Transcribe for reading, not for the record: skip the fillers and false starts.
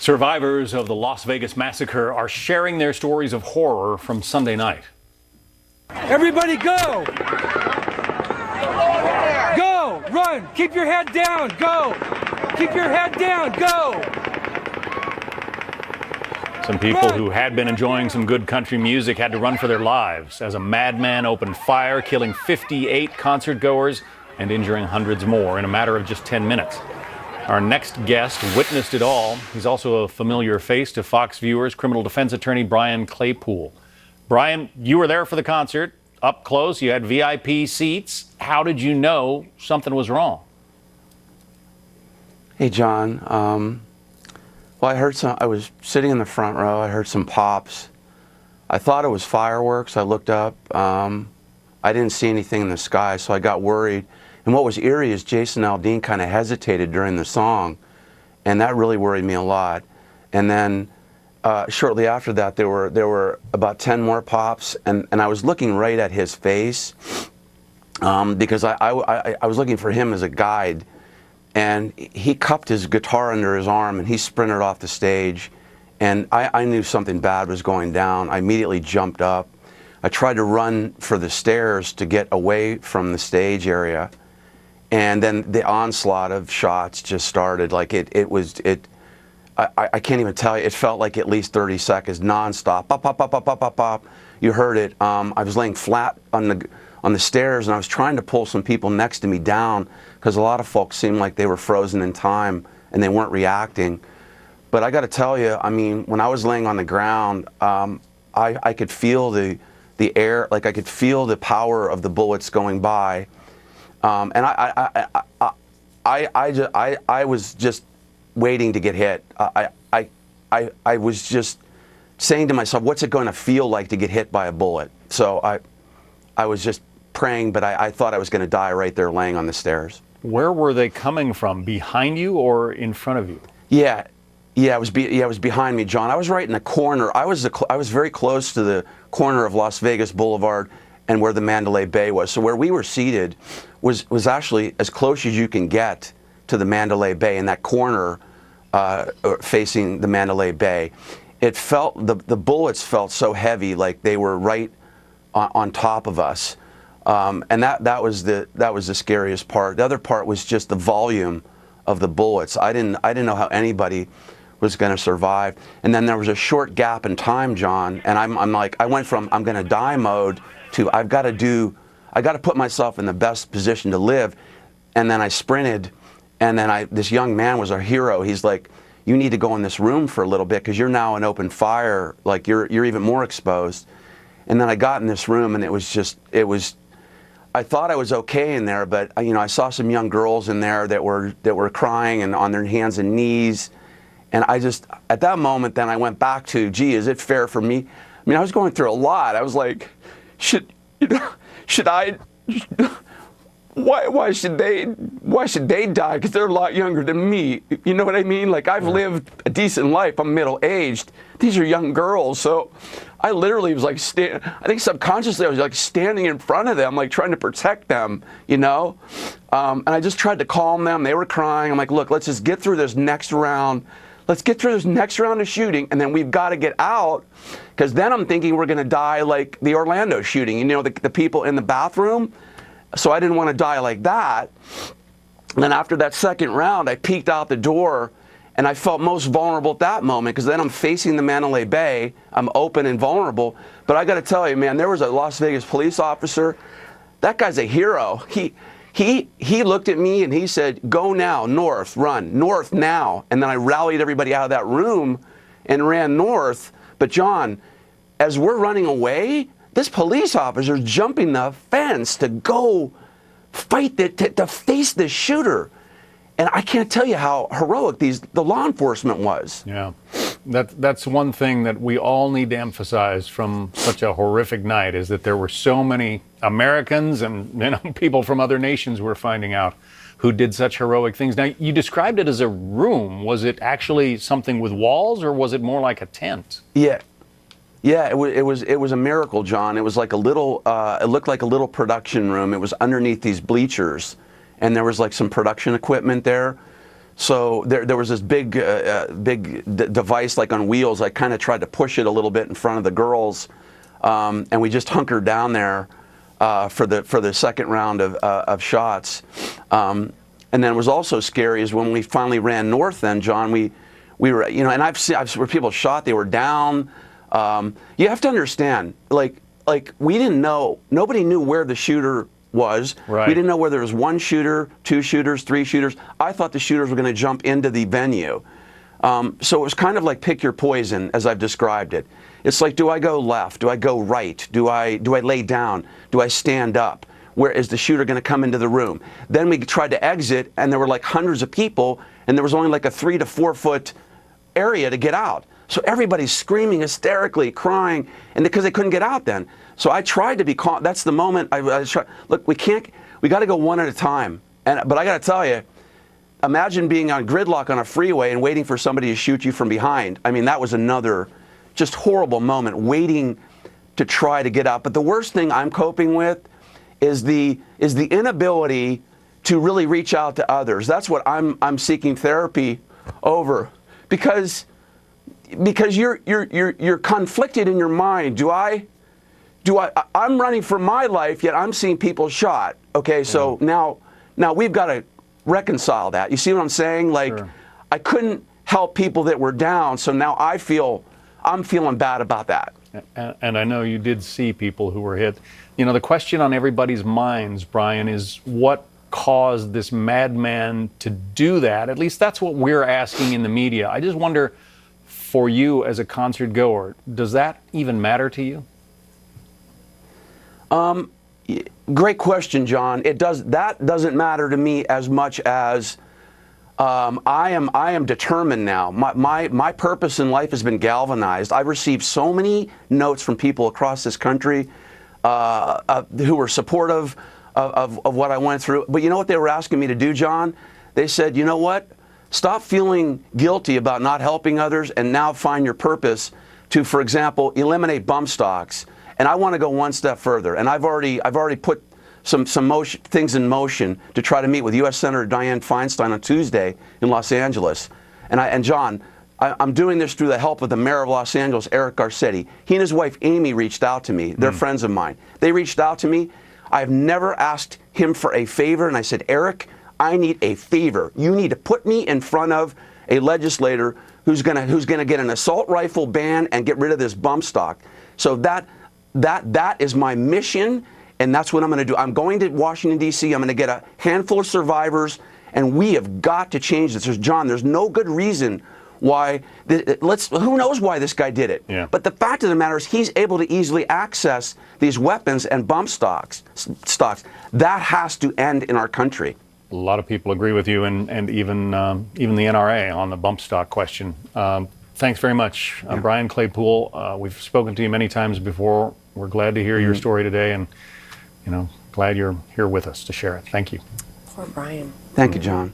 Survivors of the Las Vegas massacre are sharing their stories of horror from Sunday night. Everybody go! Go! Run! Keep your head down! Go! Keep your head down! Go! Some people who had been enjoying some good country music had to run for their lives as a madman opened fire, killing 58 concertgoers and injuring hundreds more in a matter of just 10 minutes. Our next guest witnessed it all. He's also a familiar face to Fox viewers, criminal defense attorney Brian Claypool. Brian, you were there for the concert, up close. You had VIP seats. How did you know something was wrong? Hey, John. Well, I was sitting in the front row. I heard some pops. I thought it was fireworks. I looked up. I didn't see anything in the sky, so I got worried. And what was eerie is Jason Aldean kind of hesitated during the song, and that really worried me a lot. And then shortly after that, there were about 10 more pops, and I was looking right at his face because I was looking for him as a guide. And he cupped his guitar under his arm, and he sprinted off the stage. And I knew something bad was going down. I immediately jumped up. I tried to run for the stairs to get away from the stage area. And then the onslaught of shots just started. Like I can't even tell you. It felt like at least 30 seconds nonstop. Pop, pop, pop, pop, pop, pop, pop. You heard it. I was laying flat on the stairs, and I was trying to pull some people next to me down because a lot of folks seemed like they were frozen in time and they weren't reacting. But I got to tell you, I mean, when I was laying on the ground, I could feel the air, like I could feel the power of the bullets going by. And I was just waiting to get hit. I was just saying to myself, what's it going to feel like to get hit by a bullet? So I was just praying, but I thought I was going to die right there laying on the stairs. Where were they coming from? Behind you or in front of you? Yeah, it was behind me, John. I was right in the corner. I was very close to the corner of Las Vegas Boulevard and where the Mandalay Bay was. So where we were seated was actually as close as you can get to the Mandalay Bay, in that corner facing the Mandalay Bay. It felt, the bullets felt so heavy, like they were right on top of us. And that was the scariest part. The other part was just the volume of the bullets. I didn't know how anybody was going to survive. And then there was a short gap in time, John, and I'm like, I went from I'm going to die mode to I got to put myself in the best position to live. And then I sprinted, and then this young man was our hero. He's like, you need to go in this room for a little bit because you're now in open fire, like you're even more exposed. And then I got in this room, and it was I thought I was okay in there, but I saw some young girls in there that were crying and on their hands and knees. And I just, at that moment, then I went back to, gee, is it fair for me? I mean, I was going through a lot. I was like, should I, why should they die? Because they're a lot younger than me. You know what I mean? Like, I've lived a decent life. I'm middle-aged. These are young girls. So I literally was like, I think subconsciously I was like standing in front of them, like trying to protect them, And I just tried to calm them. They were crying. I'm like, look, let's just get through this next round. Let's get through this next round of shooting, and then we've got to get out, because then I'm thinking we're going to die like the Orlando shooting, the people in the bathroom. So I didn't want to die like that. And then after that second round, I peeked out the door, and I felt most vulnerable at that moment, because then I'm facing the Mandalay Bay. I'm open and vulnerable. But I got to tell you, man, there was a Las Vegas police officer. That guy's a hero. He looked at me and he said, go now, north, run, north now. And then I rallied everybody out of that room and ran north. But John, as we're running away, this police officer is jumping the fence to go fight, to face the shooter. And I can't tell you how heroic the law enforcement was. Yeah, that's one thing that we all need to emphasize from such a horrific night, is that there were so many Americans and people from other nations we're finding out who did such heroic things. Now, you described it as a room. Was it actually something with walls, or was it more like a tent? Yeah, it was a miracle, John. It was like a little. It looked like a little production room. It was underneath these bleachers, and there was like some production equipment there. So there was this big device like on wheels. I kind of tried to push it a little bit in front of the girls, and we just hunkered down there for the second round of shots. And then it was also scary is when we finally ran north. Then John, we were, you know, and I've seen where people shot. They were down. You have to understand, like we didn't know. Nobody knew where the shooter was. Right. We didn't know whether there was one shooter, two shooters, three shooters. I thought the shooters were going to jump into the venue. So it was kind of like pick your poison, as I've described it. It's like, do I go left? Do I go right? Do I lay down? Do I stand up? Where is the shooter going to come into the room? Then we tried to exit, and there were like hundreds of people, and there was only like a 3 to 4 foot area to get out. So everybody's screaming hysterically, crying, and because they couldn't get out then. So I tried to be calm. That's the moment I tried. Look, we got to go one at a time. But I got to tell you, imagine being on gridlock on a freeway and waiting for somebody to shoot you from behind. I mean, that was another just horrible moment, waiting to try to get out. But the worst thing I'm coping with is the inability to really reach out to others. That's what I'm seeking therapy over, because you're conflicted in your mind. I'm running for my life, yet I'm seeing people shot. Okay, so now we've got to reconcile that. You see what I'm saying? Like, sure. I couldn't help people that were down, so now I'm feeling bad about that. And I know you did see people who were hit. You know, the question on everybody's minds, Brian, is what caused this madman to do that? At least that's what we're asking in the media. I just wonder, for you as a concert goer, does that even matter to you? Great question, John. That doesn't matter to me as much as I am determined now. My purpose in life has been galvanized. I've received so many notes from people across this country who were supportive of what I went through. But you know what they were asking me to do, John? They said, you know what? Stop feeling guilty about not helping others and now find your purpose to, for example, eliminate bump stocks. And I want to go one step further. And I've already put some things in motion to try to meet with U.S. Senator Dianne Feinstein on Tuesday in Los Angeles. And John, I'm doing this through the help of the mayor of Los Angeles, Eric Garcetti. He and his wife, Amy, reached out to me. They're friends of mine. They reached out to me. I've never asked him for a favor. And I said, Eric, I need a favor. You need to put me in front of a legislator who's gonna get an assault rifle ban and get rid of this bump stock. So that is my mission, and that's what I'm going to do. I'm going to Washington, D.C. I'm going to get a handful of survivors, and we have got to change this. There's no good reason why. Who knows why this guy did it? Yeah. But the fact of the matter is, he's able to easily access these weapons and bump stocks. That has to end in our country. A lot of people agree with you, and even the NRA on the bump stock question. Thanks very much, Brian Claypool. We've spoken to you many times before. We're glad to hear your story today, and glad you're here with us to share it. Thank you. Poor Brian. Thank you, John.